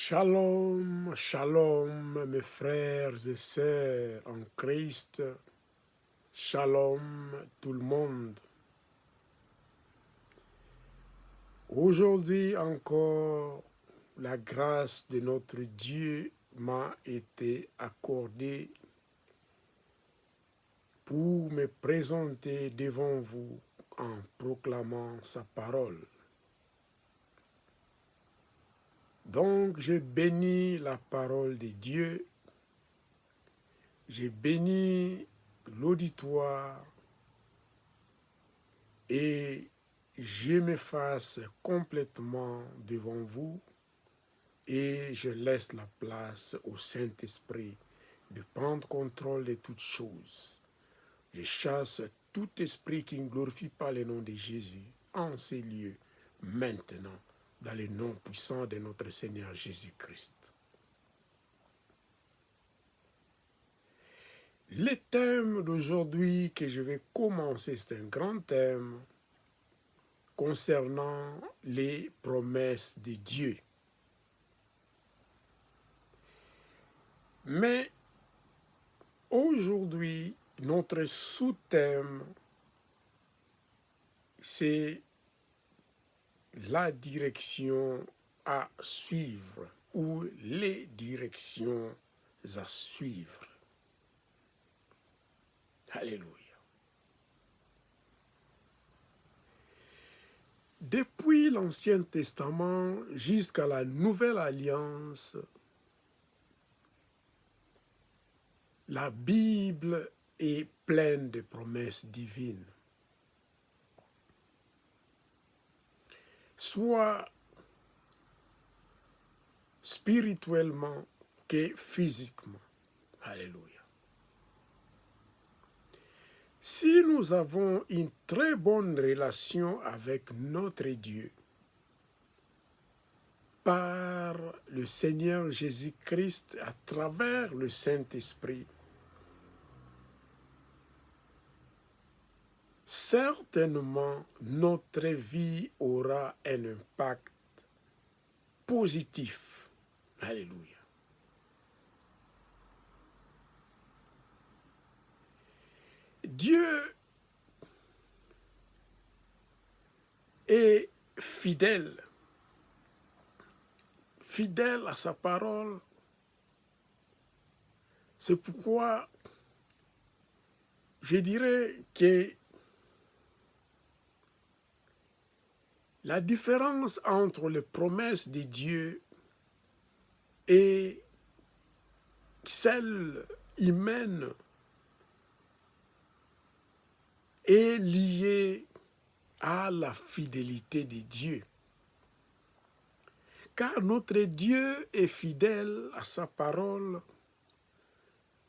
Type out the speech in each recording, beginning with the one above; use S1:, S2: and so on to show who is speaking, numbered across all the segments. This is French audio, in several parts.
S1: Shalom, shalom mes frères et sœurs en Christ, shalom tout le monde. Aujourd'hui encore, la grâce de notre Dieu m'a été accordée pour me présenter devant vous en proclamant sa parole. Donc, je bénis la parole de Dieu, je bénis l'auditoire et je m'efface complètement devant vous et je laisse la place au Saint-Esprit de prendre contrôle de toutes choses. Je chasse tout esprit qui ne glorifie pas le nom de Jésus en ces lieux, maintenant, dans le nom puissant de notre Seigneur Jésus-Christ. Le thème d'aujourd'hui que je vais commencer, c'est un grand thème concernant les promesses de Dieu. Mais aujourd'hui, notre sous-thème, c'est la direction à suivre ou les directions à suivre. Alléluia. Depuis l'Ancien Testament jusqu'à la Nouvelle Alliance, la Bible est pleine de promesses divines. Soit spirituellement que physiquement. Alléluia. Si nous avons une très bonne relation avec notre Dieu, par le Seigneur Jésus-Christ à travers le Saint-Esprit, certainement notre vie aura un impact positif. Alléluia. Dieu est fidèle à sa parole. C'est pourquoi je dirais que la différence entre les promesses de Dieu et celles humaines est liée à la fidélité de Dieu. Car notre Dieu est fidèle à sa parole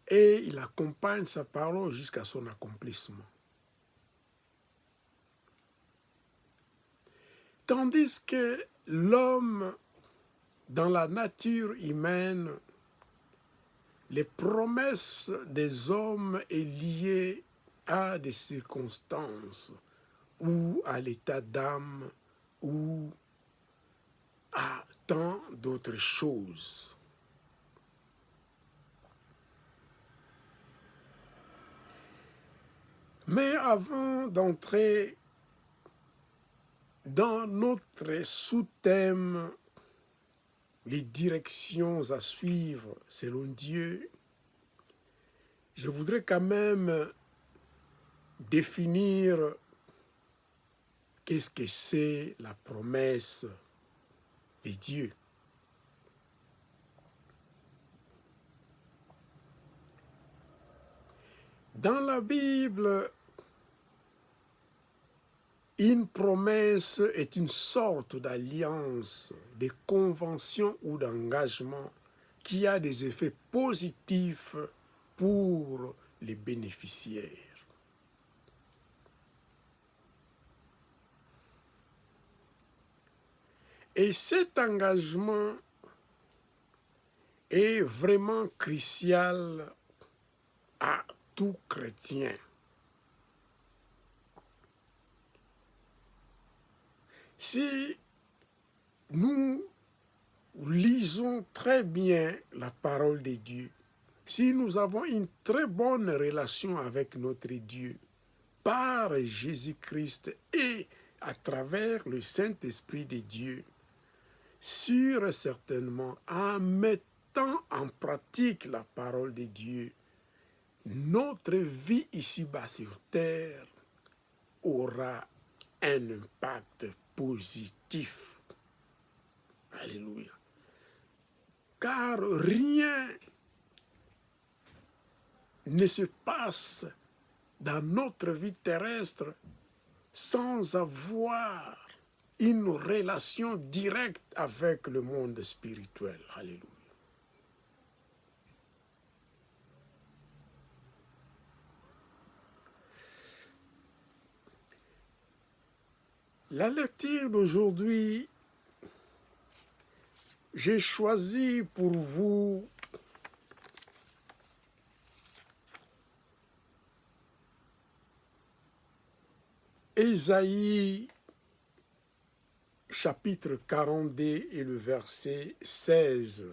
S1: et il accompagne sa parole jusqu'à son accomplissement. Tandis que l'homme, dans la nature humaine, les promesses des hommes est liées à des circonstances ou à l'état d'âme ou à tant d'autres choses. Mais avant d'entrer dans notre sous-thème, les directions à suivre selon Dieu, je voudrais quand même définir qu'est-ce que c'est la promesse de Dieu. Dans la Bible, une promesse est une sorte d'alliance, de convention ou d'engagement qui a des effets positifs pour les bénéficiaires. Et cet engagement est vraiment crucial à tout chrétien. Si nous lisons très bien la parole de Dieu, si nous avons une très bonne relation avec notre Dieu, par Jésus-Christ et à travers le Saint-Esprit de Dieu, sûr et certainement, en mettant en pratique la parole de Dieu, notre vie ici-bas sur terre aura un impact positif. Alléluia. Car rien ne se passe dans notre vie terrestre sans avoir une relation directe avec le monde spirituel. Alléluia. La lecture d'aujourd'hui, j'ai choisi pour vous Ésaïe chapitre 42 et le verset 16,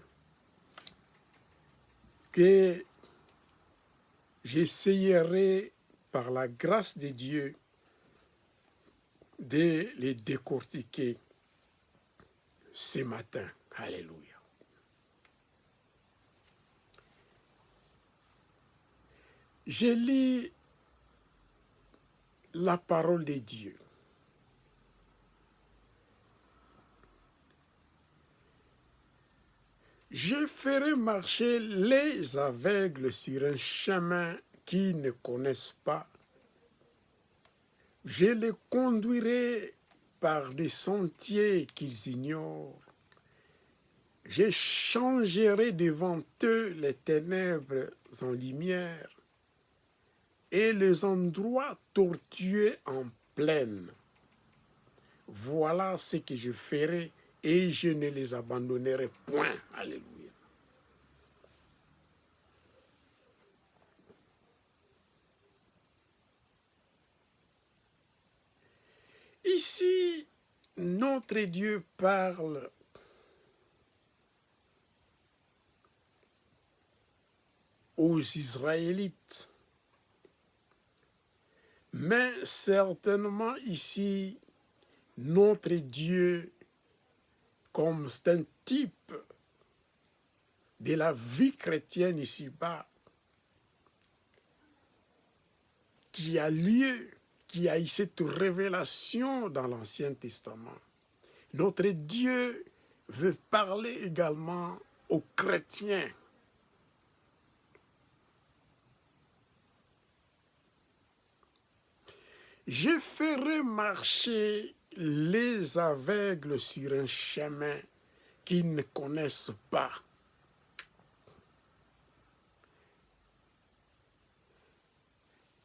S1: que j'essayerai par la grâce de Dieu de les décortiquer ce matin. Alléluia. Je lis la parole de Dieu. Je ferai marcher les aveugles sur un chemin qu'ils ne connaissent pas. Je les conduirai par des sentiers qu'ils ignorent. Je changerai devant eux les ténèbres en lumière et les endroits tortueux en plaine. Voilà ce que je ferai et je ne les abandonnerai point. Alléluia. Ici, notre Dieu parle aux Israélites. Mais certainement ici, notre Dieu, comme c'est un type de la vie chrétienne ici-bas, qui a lieu, qui a eu cette révélation dans l'Ancien Testament. Notre Dieu veut parler également aux chrétiens. Je ferai marcher les aveugles sur un chemin qu'ils ne connaissent pas.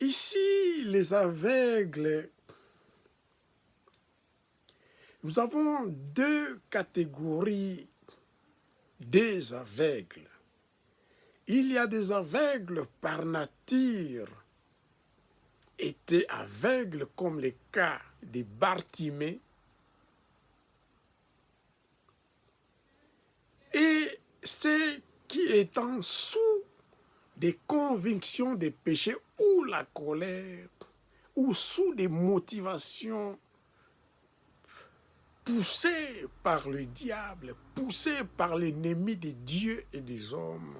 S1: Ici, les aveugles, nous avons deux catégories des aveugles. Il y a des aveugles par nature, étaient aveugles comme le cas de Bartimée, et ceux qui étant sous des convictions de péché ou la colère, ou sous des motivations poussées par le diable, poussées par l'ennemi de Dieu et des hommes,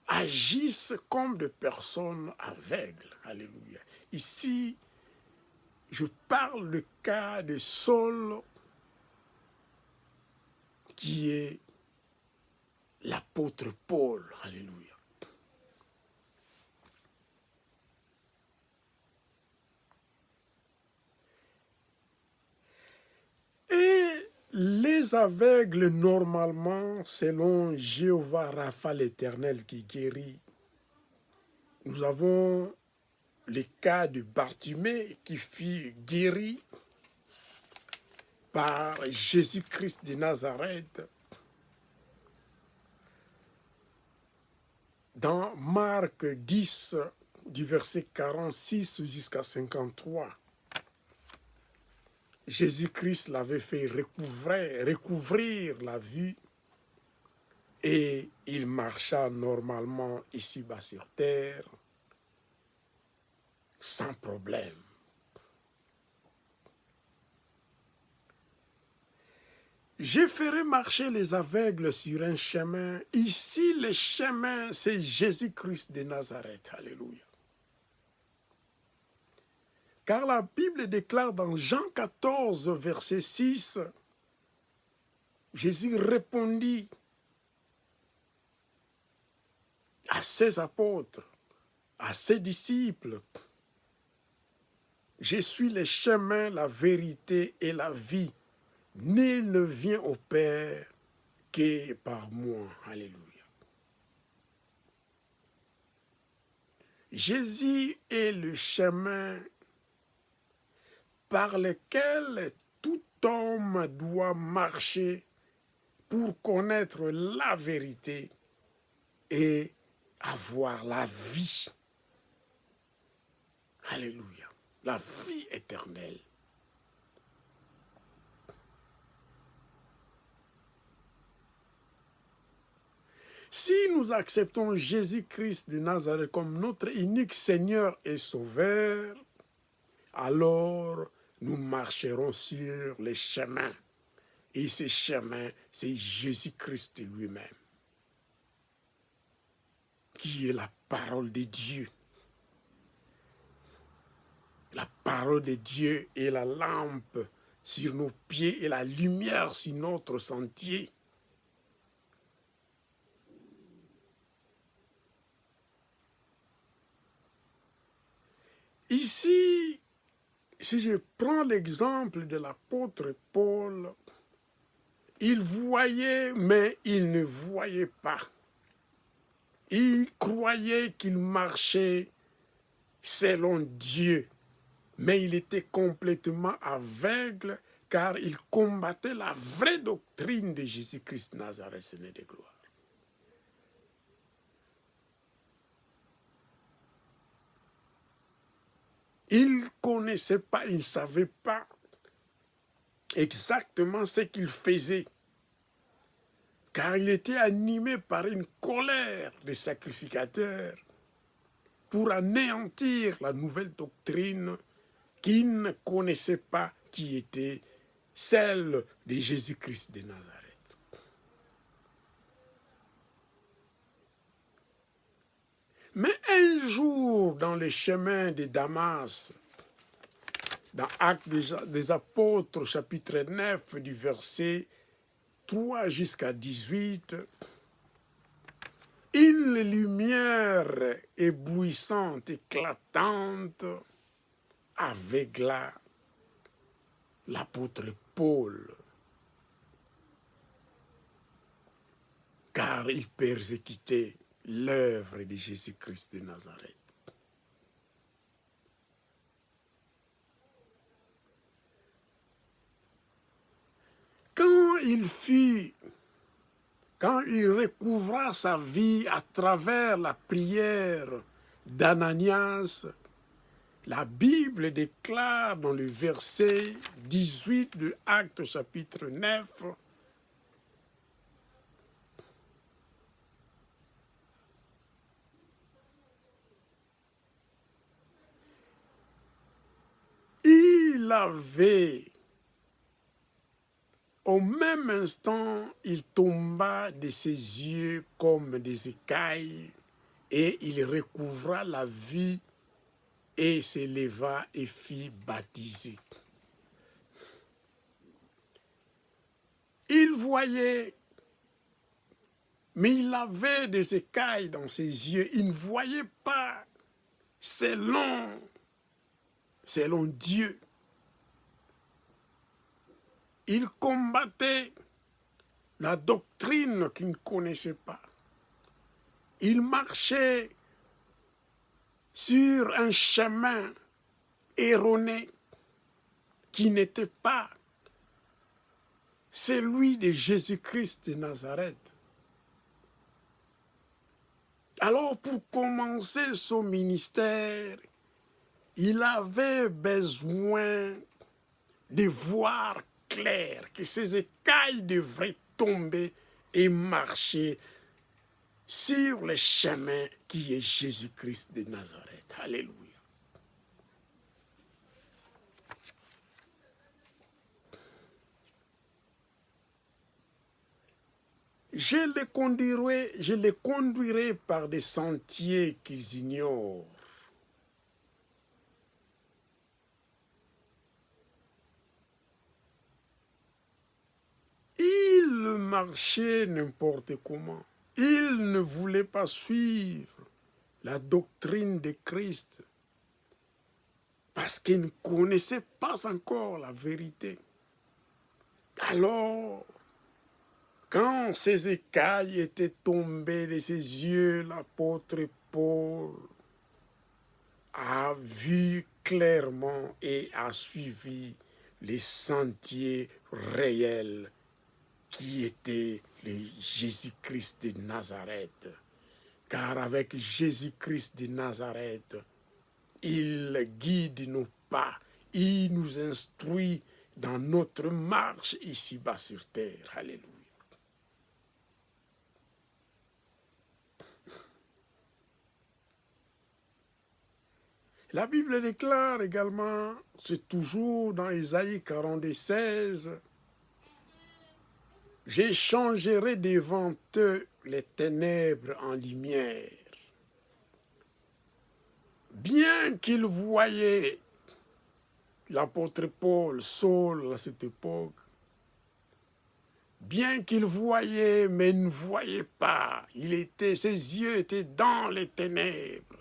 S1: agissent comme des personnes aveugles. Alléluia. Ici, je parle du cas de Saul, qui est l'apôtre Paul. Alléluia. Et les aveugles, normalement, selon Jéhovah Rapha l'Éternel qui guérit, nous avons le cas de Bartimée qui fut guéri par Jésus-Christ de Nazareth. Dans Marc 10, du verset 46 jusqu'à 53. Jésus-Christ l'avait fait recouvrir la vue et il marcha normalement ici-bas sur terre sans problème. Je ferai marcher les aveugles sur un chemin. Ici, le chemin, c'est Jésus-Christ de Nazareth. Alléluia. Car la Bible déclare dans Jean 14, verset 6, Jésus répondit à ses apôtres, à ses disciples, « Je suis le chemin, la vérité et la vie. Nul ne vient au Père que par moi. » Alléluia. Jésus est le chemin par lequel tout homme doit marcher pour connaître la vérité et avoir la vie. Alléluia. La vie éternelle. Si nous acceptons Jésus-Christ de Nazareth comme notre unique Seigneur et Sauveur, alors nous marcherons sur les chemins. Et ce chemin, c'est Jésus-Christ lui-même, qui est la parole de Dieu. La parole de Dieu est la lampe sur nos pieds et la lumière sur notre sentier. Ici, si je prends l'exemple de l'apôtre Paul, il voyait, mais il ne voyait pas. Il croyait qu'il marchait selon Dieu, mais il était complètement aveugle car il combattait la vraie doctrine de Jésus-Christ Nazareth, Seigneur de gloire. Il ne connaissait pas, il ne savait pas exactement ce qu'il faisait, car il était animé par une colère des sacrificateurs pour anéantir la nouvelle doctrine qu'il ne connaissait pas, qui était celle de Jésus-Christ de Nazareth. Mais un jour, dans le chemin de Damas, dans Actes des Apôtres, chapitre 9, du verset 3 jusqu'à 18, une lumière éblouissante, éclatante, aveugla l'apôtre Paul, car il persécutait l'œuvre de Jésus-Christ de Nazareth. Quand il recouvra sa vie à travers la prière d'Ananias, la Bible déclare dans le verset 18 de Actes chapitre 9, il avait, au même instant, il tomba de ses yeux comme des écailles et il recouvra la vue et s'éleva et fit baptiser. Il voyait, mais il avait des écailles dans ses yeux. Il ne voyait pas selon Dieu. Il combattait la doctrine qu'il ne connaissait pas. Il marchait sur un chemin erroné qui n'était pas celui de Jésus-Christ de Nazareth. Alors, pour commencer son ministère, il avait besoin de voir clair que ces écailles devraient tomber et marcher sur le chemin qui est Jésus-Christ de Nazareth. Alléluia. Je les conduirai par des sentiers qu'ils ignorent. Ils marchaient n'importe comment. Ils ne voulaient pas suivre la doctrine de Christ parce qu'ils ne connaissaient pas encore la vérité. Alors, quand ces écailles étaient tombées de ses yeux, l'apôtre Paul a vu clairement et a suivi les sentiers réels qui était le Jésus-Christ de Nazareth. Car avec Jésus-Christ de Nazareth, il guide nos pas, il nous instruit dans notre marche ici-bas sur terre. Alléluia. La Bible déclare également, c'est toujours dans Ésaïe 42:16, « J'échangerai devant eux les ténèbres en lumière. » Bien qu'il voyait l'apôtre Paul, Saul à cette époque, bien qu'il voyait mais ne voyait pas, ses yeux étaient dans les ténèbres.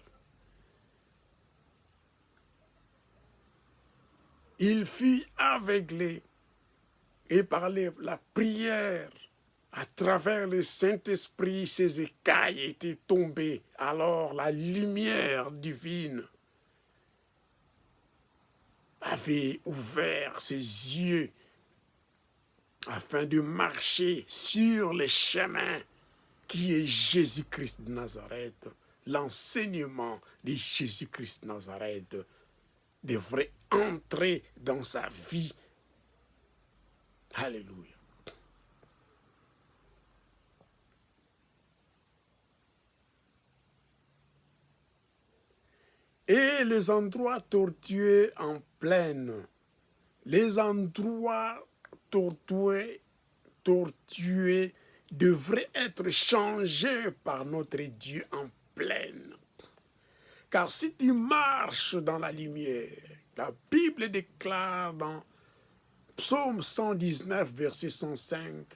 S1: Il fut aveuglé et par la prière, à travers le Saint-Esprit, ses écailles étaient tombées. Alors la lumière divine avait ouvert ses yeux afin de marcher sur le chemin qui est Jésus-Christ de Nazareth. L'enseignement de Jésus-Christ de Nazareth devrait entrer dans sa vie. Alléluia. Et les endroits tortueux en plaine, les endroits tortueux devraient être changés par notre Dieu en plaine. Car si tu marches dans la lumière, la Bible déclare dans Psaume 119, verset 105,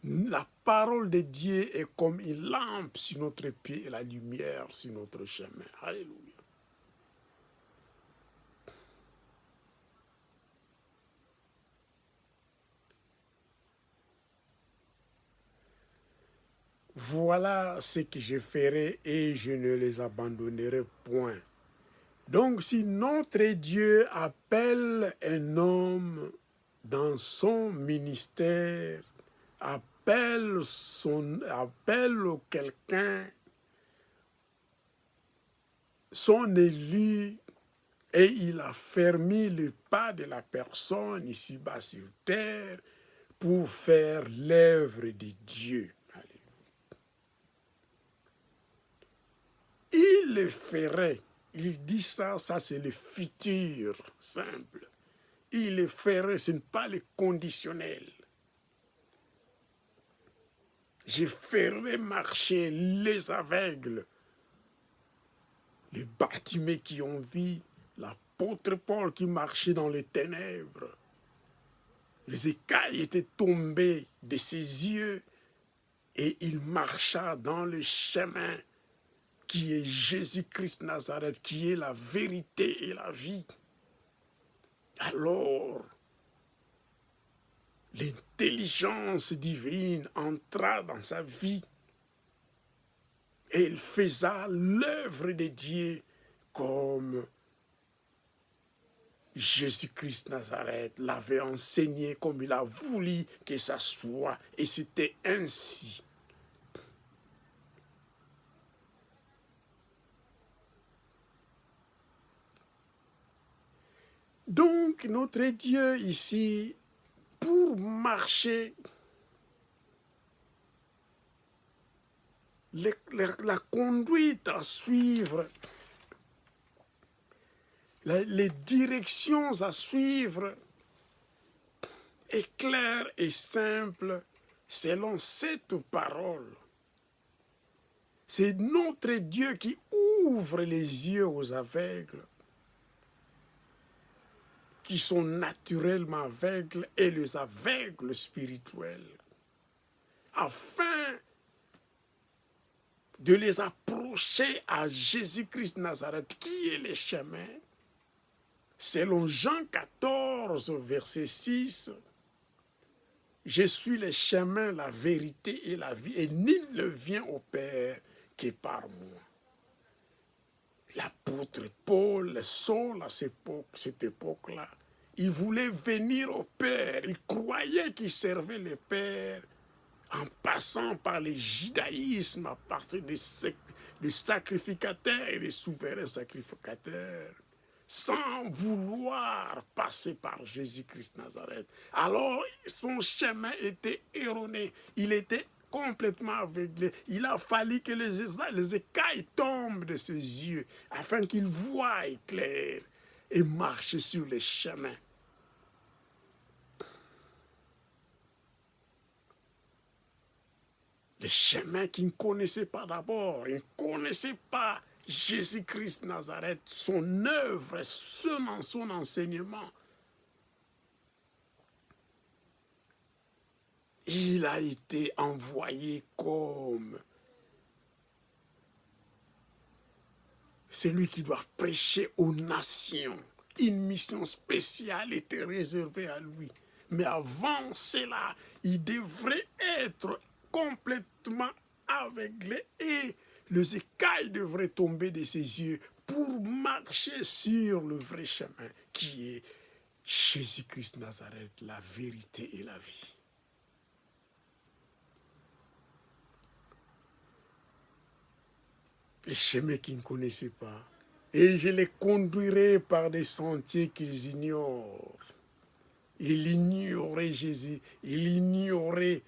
S1: la parole de Dieu est comme une lampe sur notre pied et la lumière sur notre chemin. Alléluia. Voilà ce que je ferai et je ne les abandonnerai point. Donc si notre Dieu appelle un homme dans son ministère, appelle quelqu'un, son élu, et il a fermé le pas de la personne ici-bas sur terre pour faire l'œuvre de Dieu. Il le ferait. Il dit ça c'est le futur simple. Il le ferait, ce n'est pas le conditionnel. Je ferai marcher les aveugles, les Bartimée qui ont vu l'apôtre Paul qui marchait dans les ténèbres. Les écailles étaient tombées de ses yeux et il marcha dans le chemin qui est Jésus-Christ Nazareth, qui est la vérité et la vie. Alors, l'intelligence divine entra dans sa vie et il faisait l'œuvre de Dieu comme Jésus-Christ Nazareth l'avait enseigné, comme il a voulu que ça soit, et c'était ainsi. Donc, notre Dieu ici, pour marcher, la conduite à suivre, les directions à suivre est claire et simple selon cette parole. C'est notre Dieu qui ouvre les yeux aux aveugles, qui sont naturellement aveugles, et les aveugles spirituels, afin de les approcher à Jésus-Christ Nazareth, qui est le chemin. Selon Jean 14, verset 6, « Je suis le chemin, la vérité et la vie, et nul ne vient au Père que par moi. » L'apôtre Paul, Saul, à cette époque-là, il voulait venir au Père, il croyait qu'il servait le Père en passant par le judaïsme, à partir des sacrificateurs et des souverains sacrificateurs, sans vouloir passer par Jésus-Christ Nazareth. Alors, son chemin était erroné, il était complètement aveuglé. Il a fallu que les écailles tombent de ses yeux, afin qu'il voie clair et marche sur les chemins. Les chemins qu'il ne connaissait pas d'abord, il ne connaissait pas Jésus-Christ Nazareth, son œuvre, son enseignement. Il a été envoyé comme celui qui doit prêcher aux nations. Une mission spéciale était réservée à lui. Mais avant cela, il devrait être complètement aveuglé et les écailles devraient tomber de ses yeux pour marcher sur le vrai chemin qui est Jésus-Christ Nazareth, la vérité et la vie. Les chemins qu'ils ne connaissaient pas. Et je les conduirai par des sentiers qu'ils ignorent. Il ignorait Jésus, il ignorait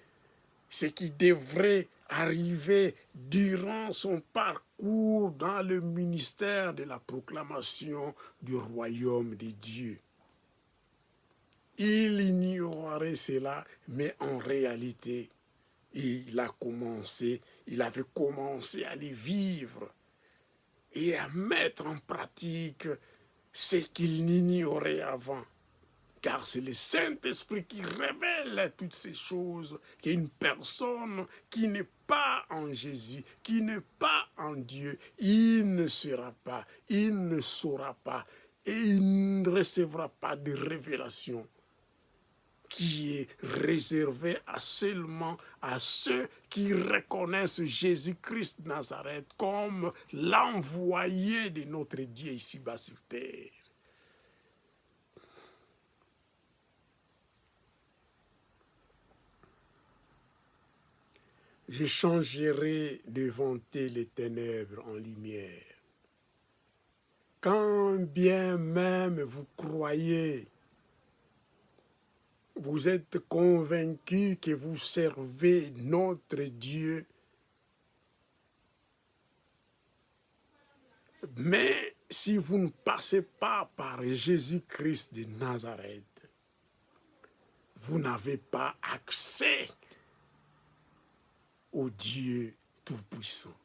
S1: ce qui devrait arriver durant son parcours dans le ministère de la proclamation du royaume de Dieu. Il ignorait cela, mais en réalité, il avait commencé à les vivre et à mettre en pratique ce qu'il ignorait avant. Car c'est le Saint-Esprit qui révèle toutes ces choses, qu'une personne qui n'est pas en Jésus, qui n'est pas en Dieu, il ne sera pas, il ne saura pas, et il ne recevra pas de révélation qui est réservée seulement à ceux qui reconnaissent Jésus-Christ Nazareth comme l'envoyé de notre Dieu ici-bas sur terre. Je changerai devant eux les ténèbres en lumière. Quand bien même vous croyez, vous êtes convaincus que vous servez notre Dieu, mais si vous ne passez pas par Jésus-Christ de Nazareth, vous n'avez pas accès au Dieu Tout-Puissant.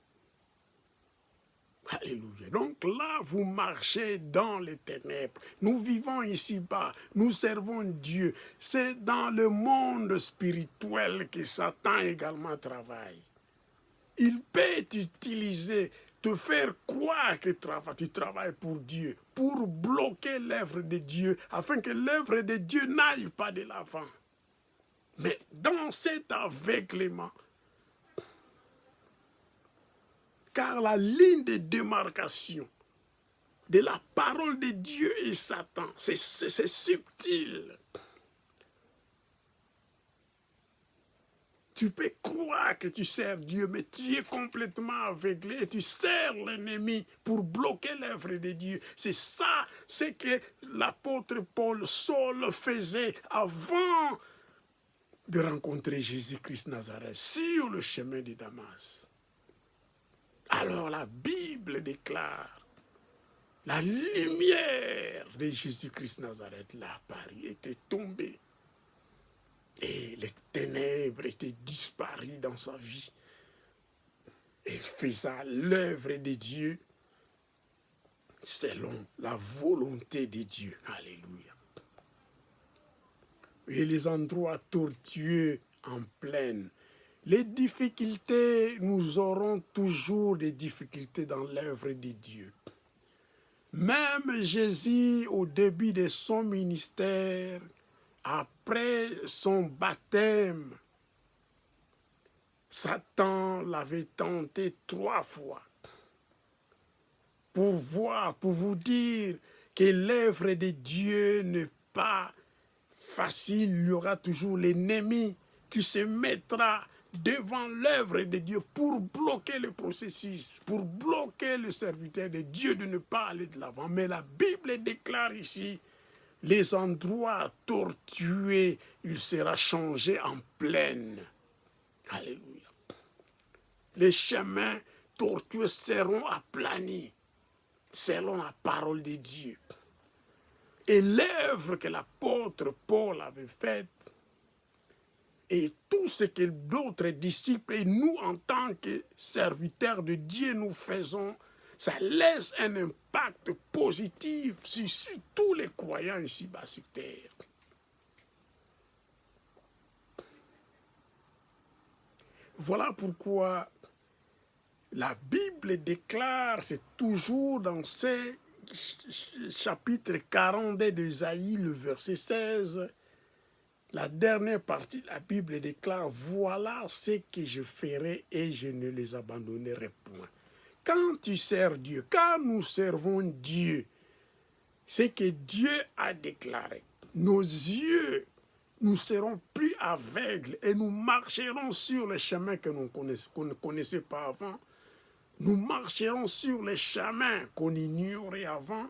S1: Alléluia. Donc là, vous marchez dans les ténèbres. Nous vivons ici-bas. Nous servons Dieu. C'est dans le monde spirituel que Satan également travaille. Il peut t'utiliser, te faire croire que tu travailles pour Dieu, pour bloquer l'œuvre de Dieu, afin que l'œuvre de Dieu n'aille pas de l'avant. Mais dans cet aveuglement, car la ligne de démarcation de la parole de Dieu et Satan, c'est subtil. Tu peux croire que tu sers Dieu, mais tu es complètement aveuglé et tu sers l'ennemi pour bloquer l'œuvre de Dieu. C'est ça, c'est que l'apôtre Paul Saul faisait avant de rencontrer Jésus-Christ Nazareth sur le chemin de Damas. Alors la Bible déclare, la lumière de Jésus-Christ Nazareth l'a apparu, était tombée. Et les ténèbres étaient disparues dans sa vie. Il faisait l'œuvre de Dieu selon la volonté de Dieu. Alléluia. Et les endroits tortueux en plaine. Les difficultés, nous aurons toujours des difficultés dans l'œuvre de Dieu. Même Jésus, au début de son ministère, après son baptême, Satan l'avait tenté 3 fois pour vous dire que l'œuvre de Dieu n'est pas facile. Il y aura toujours l'ennemi qui se mettra devant l'œuvre de Dieu pour bloquer le processus, pour bloquer le serviteur de Dieu de ne pas aller de l'avant. Mais la Bible déclare ici, les endroits tortueux, il sera changé en plaine. Alléluia. Les chemins tortueux seront aplanis selon la parole de Dieu. Et l'œuvre que l'apôtre Paul avait faite, et tout ce que d'autres disciples et nous, en tant que serviteurs de Dieu, nous faisons, ça laisse un impact positif sur tous les croyants ici-bas sur terre. Voilà pourquoi la Bible déclare, c'est toujours dans ce chapitre 42 d'Ésaïe, le verset 16, la dernière partie de la Bible déclare, voilà ce que je ferai et je ne les abandonnerai point. Quand tu sers Dieu, quand nous servons Dieu, c'est que Dieu a déclaré. Nos yeux, nous serons plus aveugles et nous marcherons sur les chemins que nous ne connaissait pas avant. Nous marcherons sur les chemins qu'on ignorait avant.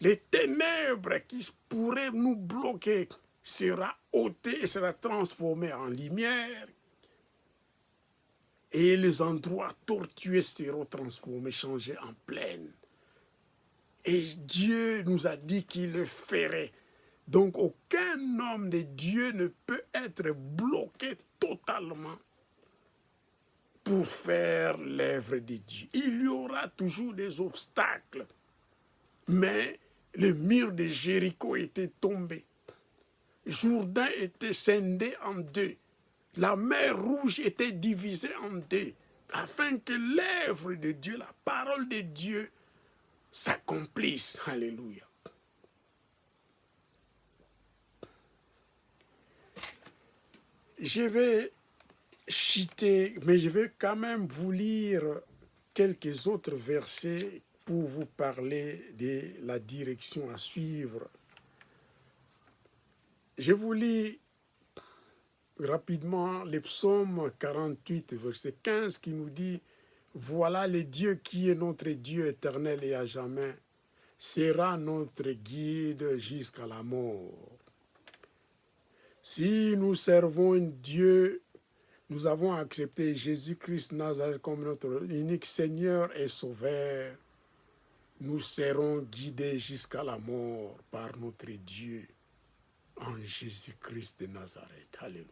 S1: Les ténèbres qui pourraient nous bloquer sera ôté et sera transformé en lumière. Et les endroits tortueux seront transformés, changés en plaine. Et Dieu nous a dit qu'il le ferait. Donc aucun homme de Dieu ne peut être bloqué totalement pour faire l'œuvre de Dieu. Il y aura toujours des obstacles. Mais le mur de Jéricho était tombé. Jourdain était scindé en 2. La mer Rouge était divisée en 2. Afin que l'œuvre de Dieu, la parole de Dieu, s'accomplisse. Alléluia. Je vais citer, mais je vais quand même vous lire quelques autres versets pour vous parler de la direction à suivre. Je vous lis rapidement le psaume 48, verset 15, qui nous dit « Voilà le Dieu qui est notre Dieu éternel et à jamais, sera notre guide jusqu'à la mort. » Si nous servons Dieu, nous avons accepté Jésus-Christ Nazareth comme notre unique Seigneur et Sauveur, nous serons guidés jusqu'à la mort par notre Dieu en Jésus-Christ de Nazareth. Alléluia.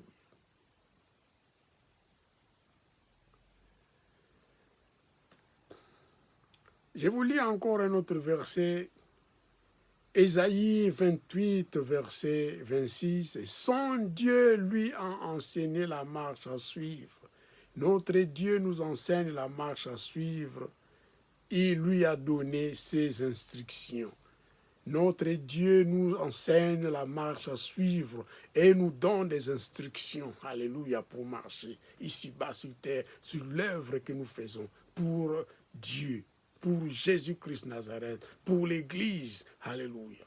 S1: Je vous lis encore un autre verset, Ésaïe 28, verset 26. « Son Dieu lui a enseigné la marche à suivre. Notre Dieu nous enseigne la marche à suivre. Il lui a donné ses instructions. » Notre Dieu nous enseigne la marche à suivre et nous donne des instructions, alléluia, pour marcher ici-bas sur terre, sur l'œuvre que nous faisons pour Dieu, pour Jésus-Christ Nazareth, pour l'Église, alléluia.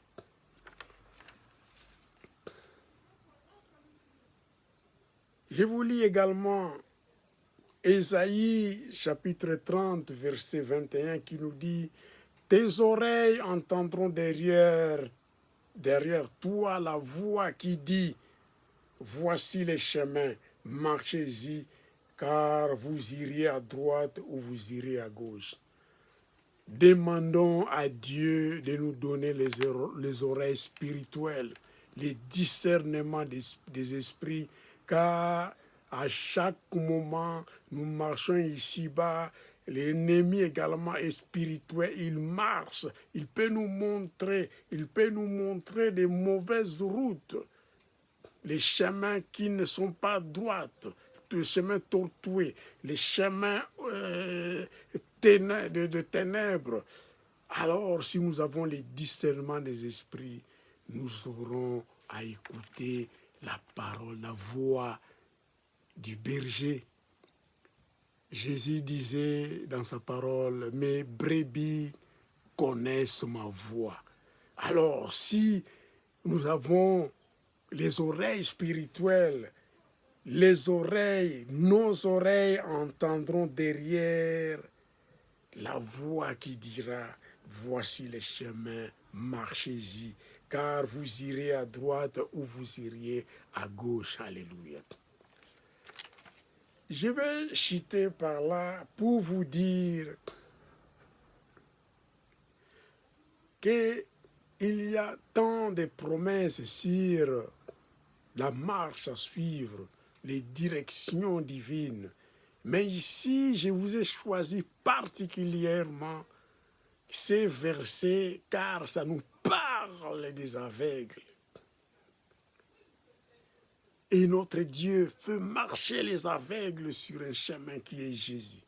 S1: Je vous lis également Ésaïe chapitre 30, verset 21 qui nous dit « Tes oreilles entendront derrière toi la voix qui dit « Voici les chemins, marchez-y, car vous irez à droite ou vous irez à gauche. » Demandons à Dieu de nous donner les oreilles spirituelles, les discernements des esprits, car à chaque moment, nous marchons ici-bas. L'ennemi également est spirituel, il marche, il peut nous montrer des mauvaises routes, les chemins qui ne sont pas droits, les chemins tortueux, les chemins de ténèbres. Alors, si nous avons les discernements des esprits, nous aurons à écouter la parole, la voix du berger. Jésus disait dans sa parole, « Mes brebis connaissent ma voix. » Alors, si nous avons les oreilles spirituelles, nos oreilles entendront derrière la voix qui dira, voici les chemins, marchez-y, car vous irez à droite ou vous iriez à gauche. Alléluia. Je vais chuter par là pour vous dire qu'il y a tant de promesses sur la marche à suivre, les directions divines. Mais ici, je vous ai choisi particulièrement ces versets car ça nous parle des aveugles. Et notre Dieu fait marcher les aveugles sur un chemin qui est Jésus.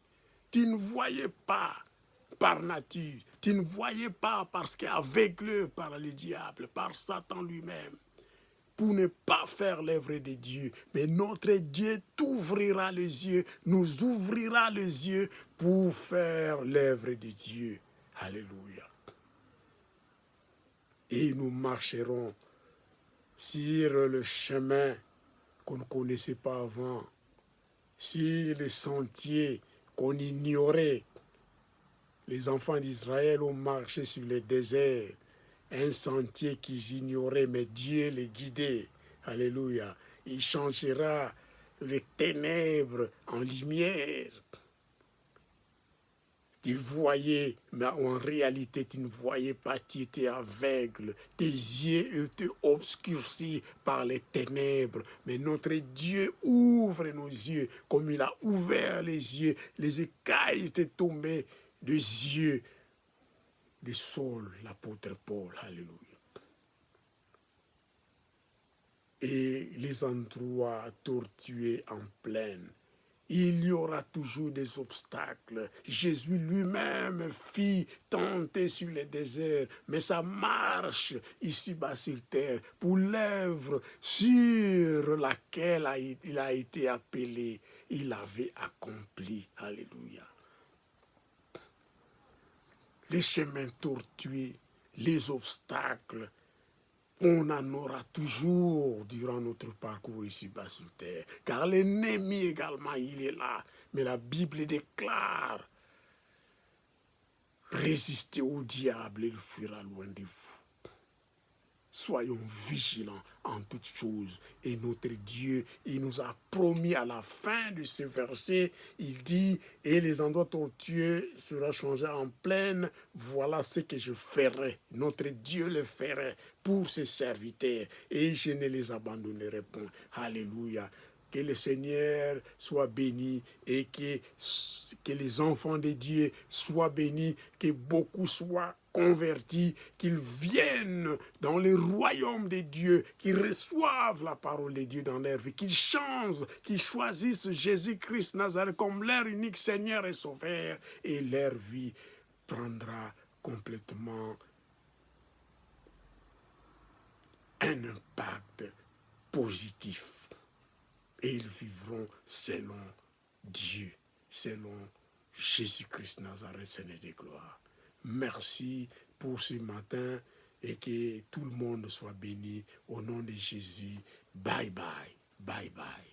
S1: Tu ne voyais pas par nature, tu ne voyais pas parce qu'aveuglé par le diable, par Satan lui-même, pour ne pas faire l'œuvre de Dieu. Mais notre Dieu t'ouvrira les yeux, nous ouvrira les yeux pour faire l'œuvre de Dieu. Alléluia. Et nous marcherons sur le chemin qu'on ne connaissait pas avant, sur les sentiers qu'on ignorait. Les enfants d'Israël ont marché sur le désert, un sentier qu'ils ignoraient, mais Dieu les guidait. Alléluia. Il changera les ténèbres en lumière. Tu voyais, mais en réalité, tu ne voyais pas, tu étais aveugle. Tes yeux étaient obscurcis par les ténèbres. Mais notre Dieu ouvre nos yeux, comme il a ouvert les yeux. Les écailles étaient tombées des yeux de Saul, l'apôtre Paul. Alléluia. Et les endroits tortueux en plaine. Il y aura toujours des obstacles. Jésus lui-même fit tenter sur le désert, mais sa marche ici-bas sur terre, pour l'œuvre sur laquelle il a été appelé, il avait accompli. Alléluia. Les chemins tortueux, les obstacles, on en aura toujours durant notre parcours ici-bas sur terre. Car l'ennemi également, il est là. Mais la Bible déclare, résistez au diable, il fuira loin de vous. Soyons vigilants en toutes choses. Et notre Dieu, il nous a promis à la fin de ce verset, il dit, et les endroits tortueux seront changés en plaine, voilà ce que je ferai. Notre Dieu le ferait pour ses serviteurs, et je ne les abandonnerai point. Alléluia. Que le Seigneur soit béni et que les enfants de Dieu soient bénis, que beaucoup soient convertis, qu'ils viennent dans le royaume de Dieu, qu'ils reçoivent la parole de Dieu dans leur vie, qu'ils changent, qu'ils choisissent Jésus-Christ Nazareth comme leur unique Seigneur et Sauveur, et leur vie prendra complètement un impact positif. Et ils vivront selon Dieu, selon Jésus-Christ Nazareth, Seigneur de gloire. Merci pour ce matin et que tout le monde soit béni au nom de Jésus. Bye bye, bye bye.